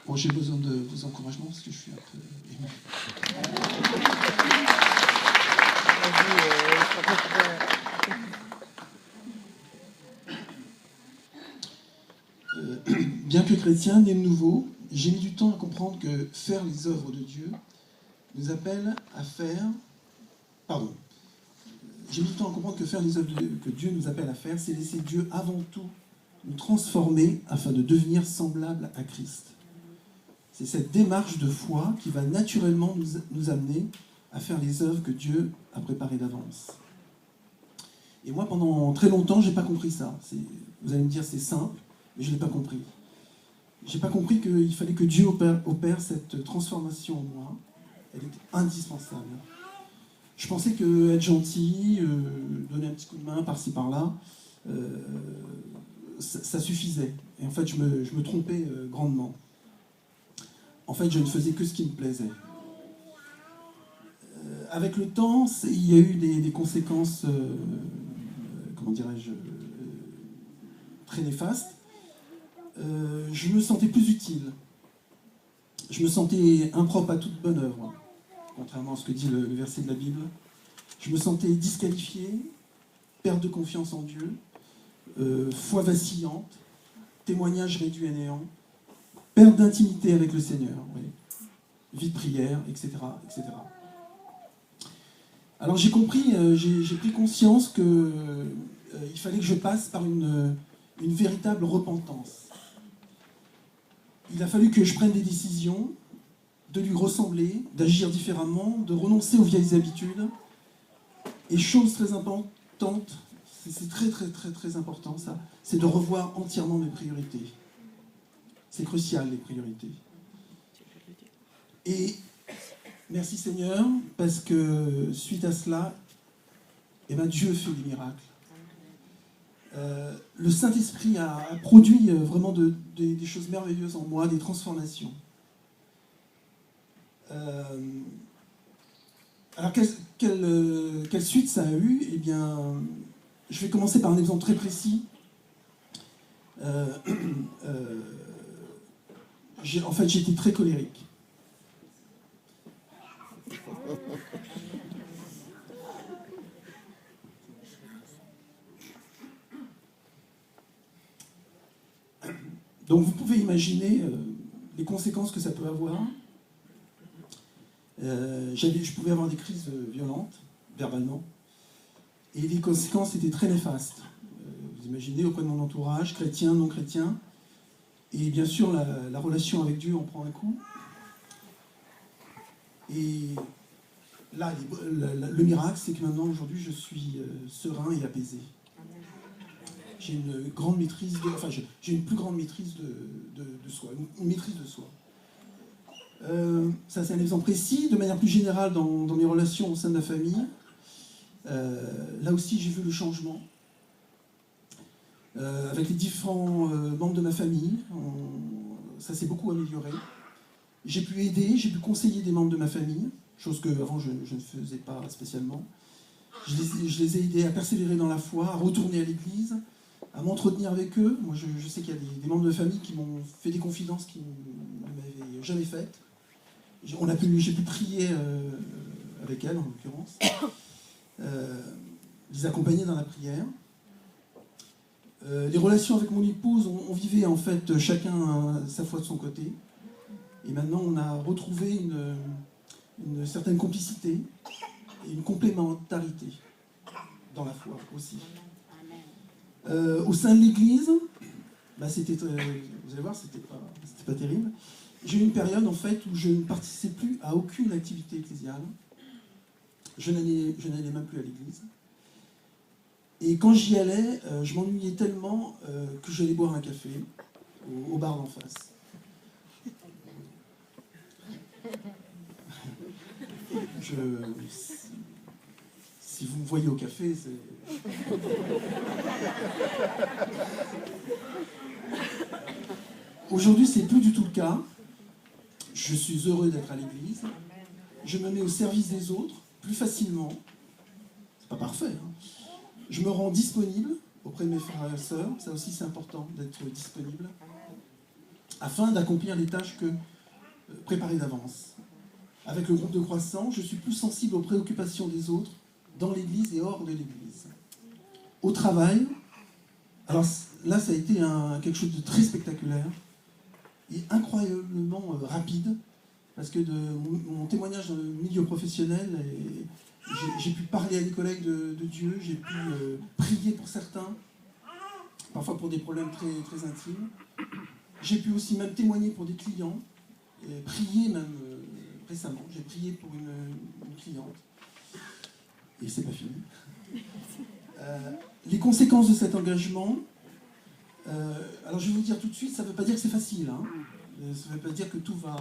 Bon, j'ai besoin de vos encouragements parce que je suis un peu ému. Bien que chrétien, né de nouveau, j'ai mis du temps à comprendre que faire les œuvres de Dieu nous appelle à faire... Pardon. J'ai mis du temps à comprendre que faire les œuvres que Dieu nous appelle à faire, c'est laisser Dieu avant tout nous transformer afin de devenir semblable à Christ. C'est cette démarche de foi qui va naturellement nous amener à faire les œuvres que Dieu a préparées d'avance. Et moi, pendant très longtemps, je n'ai pas compris ça. Vous allez me dire, c'est simple, mais je ne l'ai pas compris. Je n'ai pas compris qu'il fallait que Dieu opère cette transformation en moi. Elle est indispensable. Je pensais que être gentil, donner un petit coup de main par-ci par-là, ça suffisait. Et en fait, je me trompais grandement. En fait, je ne faisais que ce qui me plaisait. Avec le temps, il y a eu des conséquences, comment dirais-je, très néfastes. Je me sentais plus utile. Je me sentais impropre à toute bonne œuvre, contrairement à ce que dit le verset de la Bible. Je me sentais disqualifié, perte de confiance en Dieu, foi vacillante, témoignage réduit à néant, perte d'intimité avec le Seigneur, oui. Vie de prière, etc., etc. Alors j'ai compris, j'ai pris conscience qu'il fallait que je passe par une véritable repentance. Il a fallu que je prenne des décisions, de lui ressembler, d'agir différemment, de renoncer aux vieilles habitudes. Et chose très importante, c'est très très très très important ça, c'est de revoir entièrement mes priorités. C'est crucial, les priorités. Et merci Seigneur, parce que suite à cela, Dieu fait des miracles. Le Saint-Esprit a produit vraiment des choses merveilleuses en moi, des transformations. Alors, quelle suite ça a eu? Eh bien, je vais commencer par un exemple très précis. En fait, j'étais très colérique. Donc, vous pouvez imaginer les conséquences que ça peut avoir. Je pouvais avoir des crises violentes, verbalement, et les conséquences étaient très néfastes. Vous imaginez, auprès de mon entourage, chrétien, non chrétien, et bien sûr, la relation avec Dieu en prend un coup. Et là, le miracle, c'est que maintenant, aujourd'hui, je suis serein et apaisé. J'ai une grande maîtrise, j'ai une plus grande maîtrise de soi, une maîtrise de soi. Ça, c'est un exemple précis. De manière plus générale, dans mes relations au sein de la famille, là aussi, j'ai vu le changement. Avec les différents membres de ma famille, ça s'est beaucoup amélioré. J'ai pu aider, j'ai pu conseiller des membres de ma famille, chose que avant je ne faisais pas spécialement. Je les ai aidés à persévérer dans la foi, à retourner à l'église, à m'entretenir avec eux. Moi, je sais qu'il y a des membres de famille qui m'ont fait des confidences qu'ils ne m'avaient jamais faites. J'ai pu prier avec elles, en l'occurrence, les accompagner dans la prière. Les relations avec mon épouse, on vivait en fait chacun sa foi de son côté. Et maintenant, on a retrouvé une certaine complicité et une complémentarité dans la foi aussi. Au sein de l'Église, c'était, vous allez voir, c'était pas terrible. J'ai eu une période en fait où je ne participais plus à aucune activité ecclésiale. Je n'allais même plus à l'Église. Et quand j'y allais, je m'ennuyais tellement que j'allais boire un café au bar d'en face. Si vous me voyez au café, c'est... Aujourd'hui, c'est plus du tout le cas. Je suis heureux d'être à l'église. Je me mets au service des autres plus facilement. C'est pas parfait, hein. Je me rends disponible auprès de mes frères et sœurs. Ça aussi, c'est important d'être disponible. afin d'accomplir les tâches préparées d'avance. Avec le groupe de croissants, je suis plus sensible aux préoccupations des autres, dans l'Église et hors de l'Église. Au travail, alors là, ça a été quelque chose de très spectaculaire et incroyablement rapide, parce que de mon témoignage dans le milieu professionnel, j'ai pu parler à des collègues de Dieu, j'ai pu prier pour certains, parfois pour des problèmes très, très intimes. J'ai pu aussi même témoigner pour des clients, et prier même récemment. J'ai prié pour une cliente, et c'est pas fini. Les conséquences de cet engagement, alors je vais vous dire tout de suite, ça ne veut pas dire que c'est facile, hein. Ça ne veut pas dire que tout va...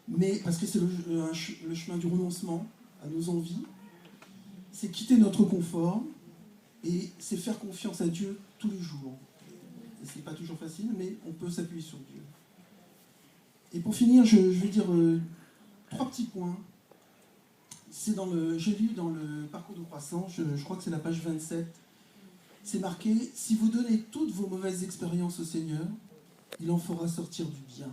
Mais parce que c'est le chemin du renoncement à nos envies, c'est quitter notre confort et c'est faire confiance à Dieu tous les jours. Et c'est pas toujours facile, mais on peut s'appuyer sur Dieu. Et pour finir, je vais dire 3 petits points. J'ai lu dans le parcours de croissance, je crois que c'est la page 27, c'est marqué « Si vous donnez toutes vos mauvaises expériences au Seigneur, il en fera sortir du bien. »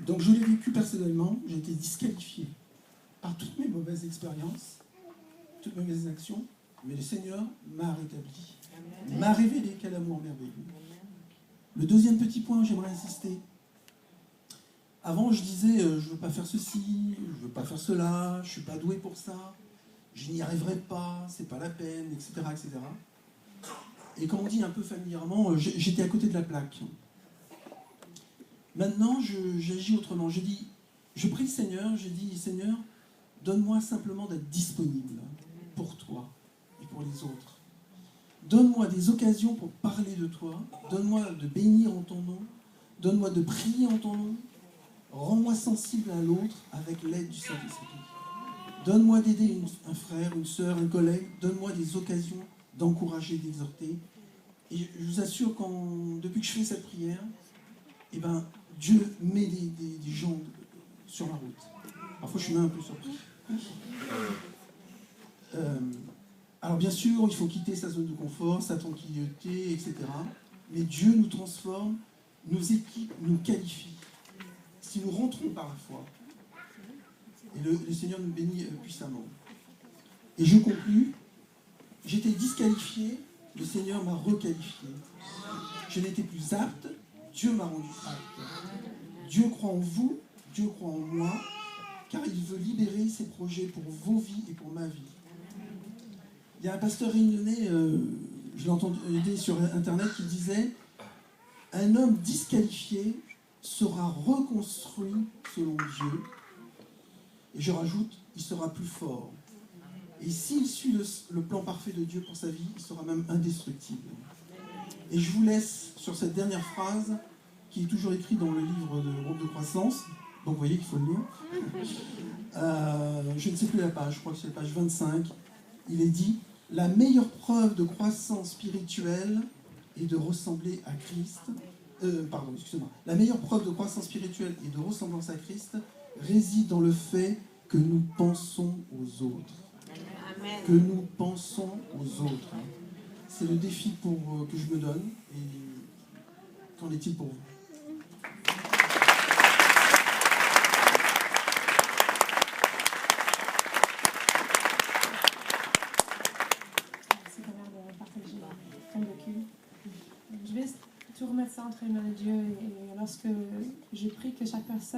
Donc je l'ai vécu personnellement, j'ai été disqualifié par toutes mes mauvaises expériences, toutes mes mauvaises actions, mais le Seigneur m'a rétabli, m'a révélé quel amour merveilleux. Le deuxième petit point, j'aimerais insister. Avant, je disais, je ne veux pas faire ceci, je ne veux pas faire cela, je ne suis pas doué pour ça, je n'y arriverai pas, c'est pas la peine, etc., etc. Et comme on dit un peu familièrement, j'étais à côté de la plaque. Maintenant, j'agis autrement. Je prie le Seigneur, j'ai dit, Seigneur, donne-moi simplement d'être disponible pour toi et pour les autres. Donne-moi des occasions pour parler de toi, donne-moi de bénir en ton nom, donne-moi de prier en ton nom, rends-moi sensible à l'autre avec l'aide du Saint-Esprit. Donne-moi d'aider un frère, une sœur, un collègue, donne-moi des occasions d'encourager, d'exhorter. Et je vous assure, depuis que je fais cette prière, eh ben, Dieu met des gens sur la route. Parfois, je suis même un peu surpris. Alors, bien sûr, il faut quitter sa zone de confort, sa tranquillité, etc. Mais Dieu nous transforme, nous équipe, nous qualifie. Si nous rentrons par la foi, et le Seigneur nous bénit puissamment. Et je conclus, j'étais disqualifié, le Seigneur m'a requalifié. Je n'étais plus apte, Dieu m'a rendu apte. Dieu croit en vous, Dieu croit en moi, car il veut libérer ses projets pour vos vies et pour ma vie. Il y a un pasteur réunionnais, je l'ai entendu sur Internet, qui disait « Un homme disqualifié sera reconstruit selon Dieu. » Et je rajoute, il sera plus fort. Et s'il suit le plan parfait de Dieu pour sa vie, il sera même indestructible. Et je vous laisse sur cette dernière phrase, qui est toujours écrite dans le livre de groupe de croissance. Donc vous voyez qu'il faut le lire. Je ne sais plus la page, je crois que c'est la page 25. Il est dit « La meilleure preuve de croissance spirituelle est de ressembler à Christ. » La meilleure preuve de croissance spirituelle et de ressemblance à Christ réside dans le fait que nous pensons aux autres. Amen. Que nous pensons aux autres. C'est le défi que je me donne. Et qu'en est-il pour vous ? Merci de partager ton vécu. Je vais tout remettre ça entre les mains de Dieu et lorsque je prie que chaque personne